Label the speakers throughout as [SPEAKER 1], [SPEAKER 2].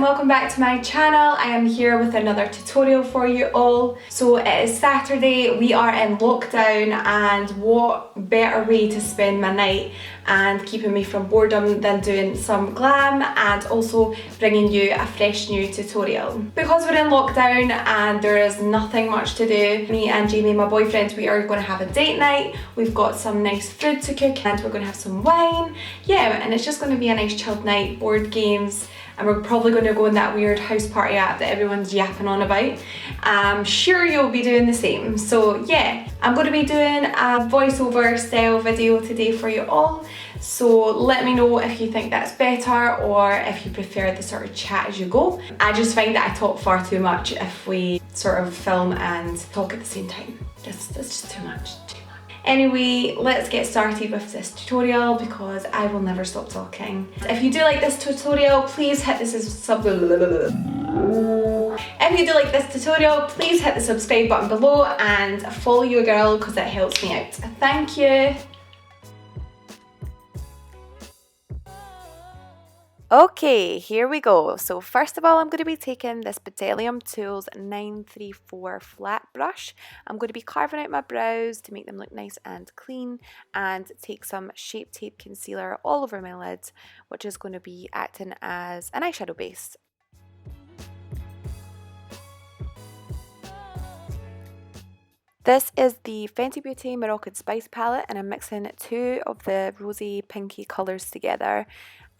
[SPEAKER 1] and welcome back to my channel. I am here with another tutorial for you all. So it is Saturday, we are in lockdown, and what better way to spend my night and keeping me from boredom than doing some glam and also bringing you a fresh new tutorial. Because we're in lockdown and there is nothing much to do, me and Jamie, my boyfriend, we are going to have a date night. We've got some nice food to cook and we're going to have some wine. Yeah, and it's just going to be a nice chilled night, board games, and we're probably going to go on that weird house party app that everyone's yapping on about. I'm sure you'll be doing the same. So yeah, I'm going to be doing a voiceover style video today for you all. So let me know if you think that's better or if you prefer the sort of chat as you go. I just find that I talk far too much if we sort of film and talk at the same time. That's just too much. Anyway, let's get started with this tutorial because I will never stop talking. If you do like this tutorial, please hit the subscribe button below and follow your girl because it helps me out. Thank you. Okay, here we go. So first of all, I'm going to be taking this Petroleum Tools 934 flat brush. I'm going to be carving out my brows to make them look nice and clean, and take some Shape Tape concealer all over my lids, which is going to be acting as an eyeshadow base. This is the Fenty Beauty Moroccan Spice palette, and I'm mixing two of the rosy pinky colours together,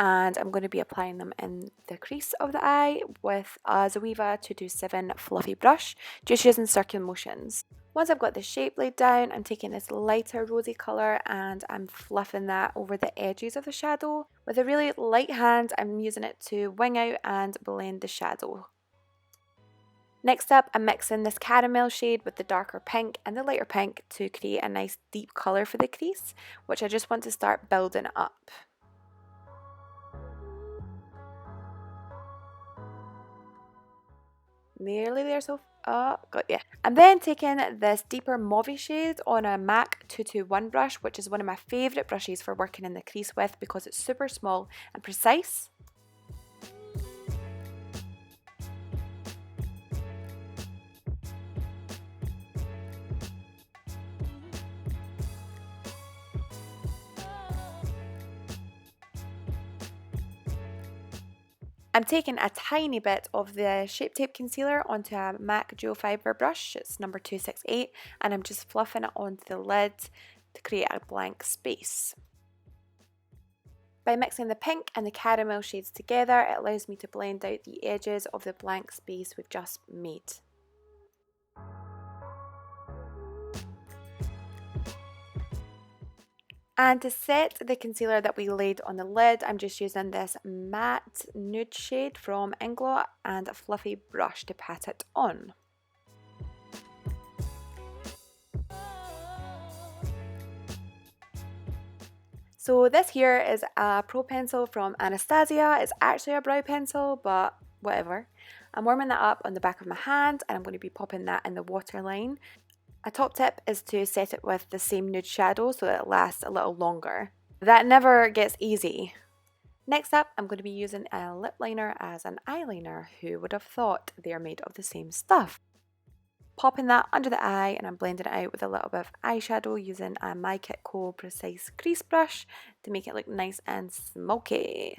[SPEAKER 1] and I'm going to be applying them in the crease of the eye with a Zoeva 227 fluffy brush, just using circular motions. Once I've got the shape laid down, I'm taking this lighter rosy colour and I'm fluffing that over the edges of the shadow. With a really light hand, I'm using it to wing out and blend the shadow. Next up, I'm mixing this caramel shade with the darker pink and the lighter pink to create a nice deep colour for the crease, which I just want to start building up. Nearly there, so got ya. I'm then taking this deeper mauve shade on a MAC 221 brush, which is one of my favourite brushes for working in the crease with because it's super small and precise. I'm taking a tiny bit of the Shape Tape concealer onto a MAC Dual Fibre brush, it's number 268, and I'm just fluffing it onto the lid to create a blank space. By mixing the pink and the caramel shades together, it allows me to blend out the edges of the blank space we've just made. And to set the concealer that we laid on the lid, I'm just using this matte nude shade from Glowy and a fluffy brush to pat it on. So this here is a pro pencil from Anastasia. It's actually a brow pencil, but whatever. I'm warming that up on the back of my hand and I'm going to be popping that in the waterline. A top tip is to set it with the same nude shadow so that it lasts a little longer. That never gets easy. Next up, I'm going to be using a lip liner as an eyeliner. Who would have thought they're made of the same stuff? Popping that under the eye and I'm blending it out with a little bit of eyeshadow using a My Kit Co Precise Crease brush to make it look nice and smoky.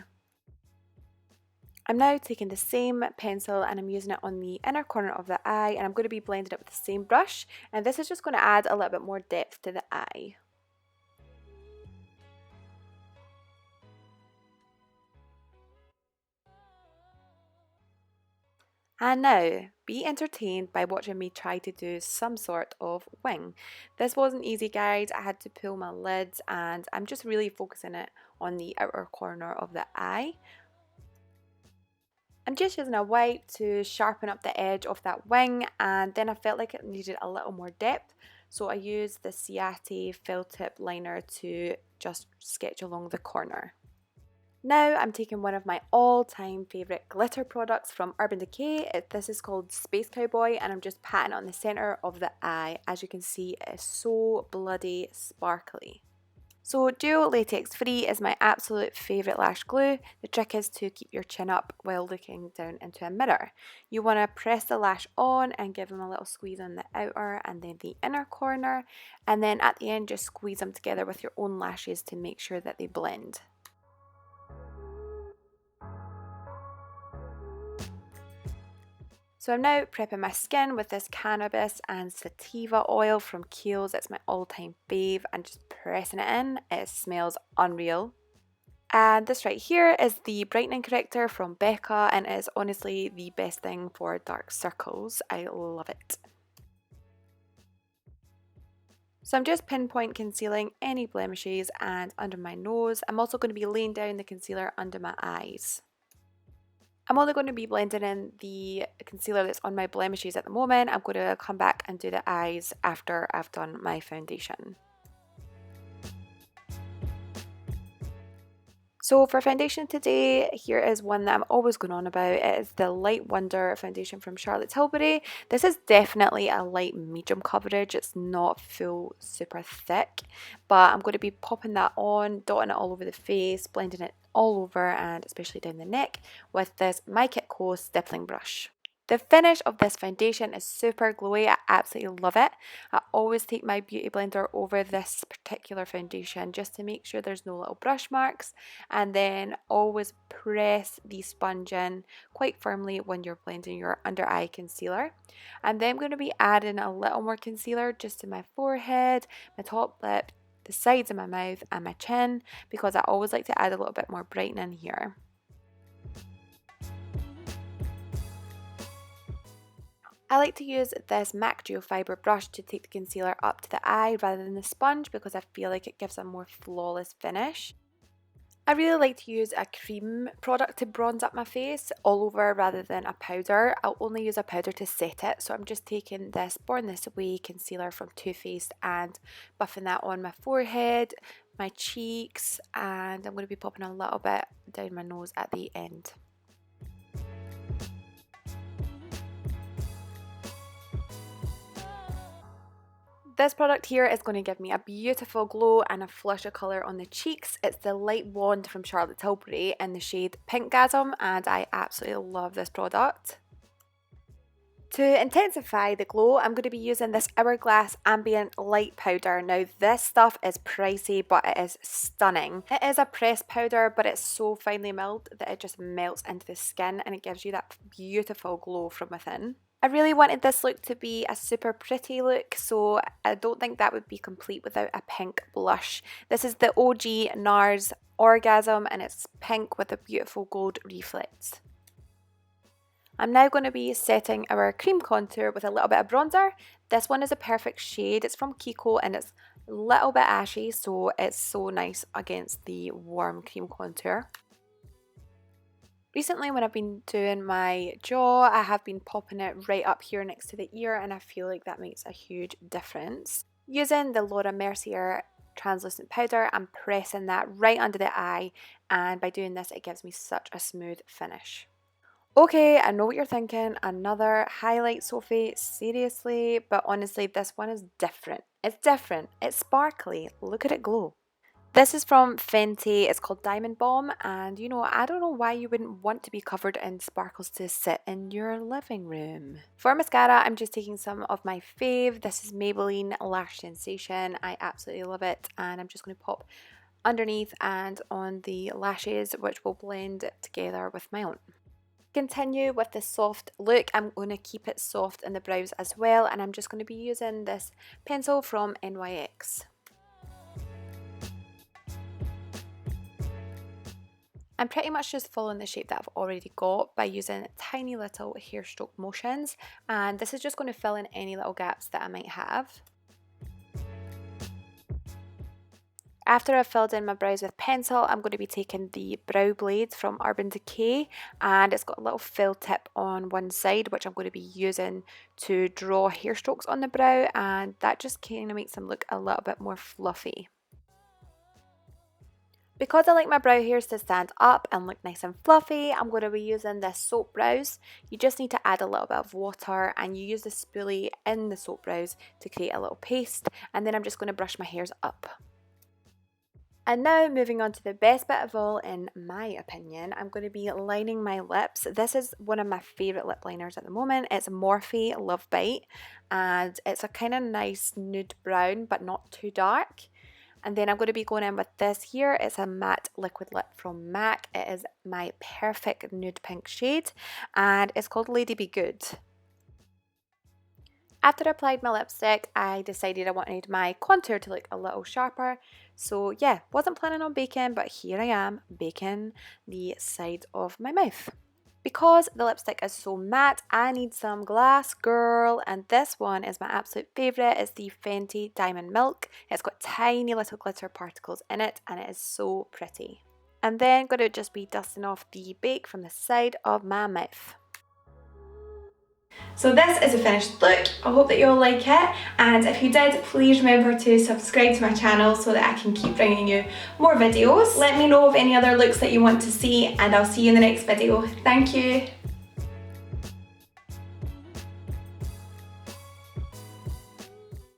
[SPEAKER 1] I'm now taking the same pencil and I'm using it on the inner corner of the eye, and I'm going to be blending it with the same brush, and this is just going to add a little bit more depth to the eye. And now, be entertained by watching me try to do some sort of wing. This wasn't easy, guys. I had to pull my lids and I'm just really focusing it on the outer corner of the eye. I'm just using a white to sharpen up the edge of that wing, and then I felt like it needed a little more depth, so I used the Ciate Fill Tip liner to just sketch along the corner. Now I'm taking one of my all-time favourite glitter products from Urban Decay. This is called Space Cowboy, and I'm just patting it on the centre of the eye. As you can see, it is so bloody sparkly. So Duo Latex Free is my absolute favourite lash glue. The trick is to keep your chin up while looking down into a mirror. You want to press the lash on and give them a little squeeze on the outer and then the inner corner, and then at the end just squeeze them together with your own lashes to make sure that they blend. So I'm now prepping my skin with this cannabis and sativa oil from Kiehl's. It's my all-time fave, and just pressing it in. It smells unreal. And this right here is the Brightening Corrector from Becca, and it is honestly the best thing for dark circles. I love it. So I'm just pinpoint concealing any blemishes and under my nose. I'm also going to be laying down the concealer under my eyes. I'm only going to be blending in the concealer that's on my blemishes at the moment. I'm going to come back and do the eyes after I've done my foundation. So for foundation today, here is one that I'm always going on about. It is the Light Wonder foundation from Charlotte Tilbury. This is definitely a light medium coverage. It's not full super thick, but I'm going to be popping that on, dotting it all over the face, blending it all over and especially down the neck with this My Kit Co stippling brush. The finish of this foundation is super glowy. I absolutely love it. I always take my beauty blender over this particular foundation just to make sure there's no little brush marks, and then always press the sponge in quite firmly when you're blending your under eye concealer. And then I'm going to be adding a little more concealer just to my forehead, my top lip, the sides of my mouth and my chin, because I always like to add a little bit more brightening here. I like to use this MAC Duo Fiber brush to take the concealer up to the eye rather than the sponge because I feel like it gives a more flawless finish. I really like to use a cream product to bronze up my face all over rather than a powder. I'll only use a powder to set it, so I'm just taking this Born This Way concealer from Too Faced and buffing that on my forehead, my cheeks, and I'm going to be popping a little bit down my nose at the end. This product here is going to give me a beautiful glow and a flush of colour on the cheeks. It's the Light Wand from Charlotte Tilbury in the shade Pinkgasm, and I absolutely love this product. To intensify the glow, I'm going to be using this Hourglass Ambient Light Powder. Now this stuff is pricey, but it is stunning. It is a pressed powder, but it's so finely milled that it just melts into the skin and it gives you that beautiful glow from within. I really wanted this look to be a super pretty look, so I don't think that would be complete without a pink blush. This is the OG Nars Orgasm, and it's pink with a beautiful gold reflex. I'm now going to be setting our cream contour with a little bit of bronzer. This one is a perfect shade. It's from Kiko and it's a little bit ashy, so it's so nice against the warm cream contour. Recently, when I've been doing my jaw, I have been popping it right up here next to the ear, and I feel like that makes a huge difference. Using the Mercier translucent powder, I'm pressing that right under the eye, and by doing this, it gives me such a smooth finish. Okay, I know what you're thinking, another highlight, Sophie, seriously, but honestly, this one is different. It's different, it's sparkly, look at it glow. This is from Fenty, it's called Diamond Bomb, and you know, I don't know why you wouldn't want to be covered in sparkles to sit in your living room. For mascara, I'm just taking some of my fave. This is Maybelline Lash Sensation. I absolutely love it, and I'm just going to pop underneath and on the lashes, which will blend together with my own. Continue with the soft look. I'm going to keep it soft in the brows as well, and I'm just going to be using this pencil from NYX. I'm pretty much just following the shape that I've already got by using tiny little hair stroke motions, and this is just going to fill in any little gaps that I might have. After I've filled in my brows with pencil, I'm going to be taking the brow blade from Urban Decay, and it's got a little fill tip on one side which I'm going to be using to draw hair strokes on the brow, and that just kind of makes them look a little bit more fluffy. Because I like my brow hairs to stand up and look nice and fluffy, I'm going to be using this soap brows. You just need to add a little bit of water and you use the spoolie in the soap brows to create a little paste, and then I'm just going to brush my hairs up. And now moving on to the best bit of all, in my opinion, I'm going to be lining my lips. This is one of my favourite lip liners at the moment. It's Morphe Love Bite, and it's a kind of nice nude brown but not too dark. And then I'm going to be going in with this here. It's a matte liquid lip from MAC. It is my perfect nude pink shade, and it's called Lady Be Good. After I applied my lipstick, I decided I wanted my contour to look a little sharper. So yeah, wasn't planning on baking, but here I am baking the side of my mouth. Because the lipstick is so matte, I need some glass, girl, and this one is my absolute favourite. It's the Fenty Diamond Milk. It's got tiny little glitter particles in it, and it is so pretty. And then going to just be dusting off the bake from the side of my mouth. So this is a finished look. I hope that you all like it, and if you did, please remember to subscribe to my channel so that I can keep bringing you more videos. Let me know of any other looks that you want to see, and I'll see you in the next video. Thank you.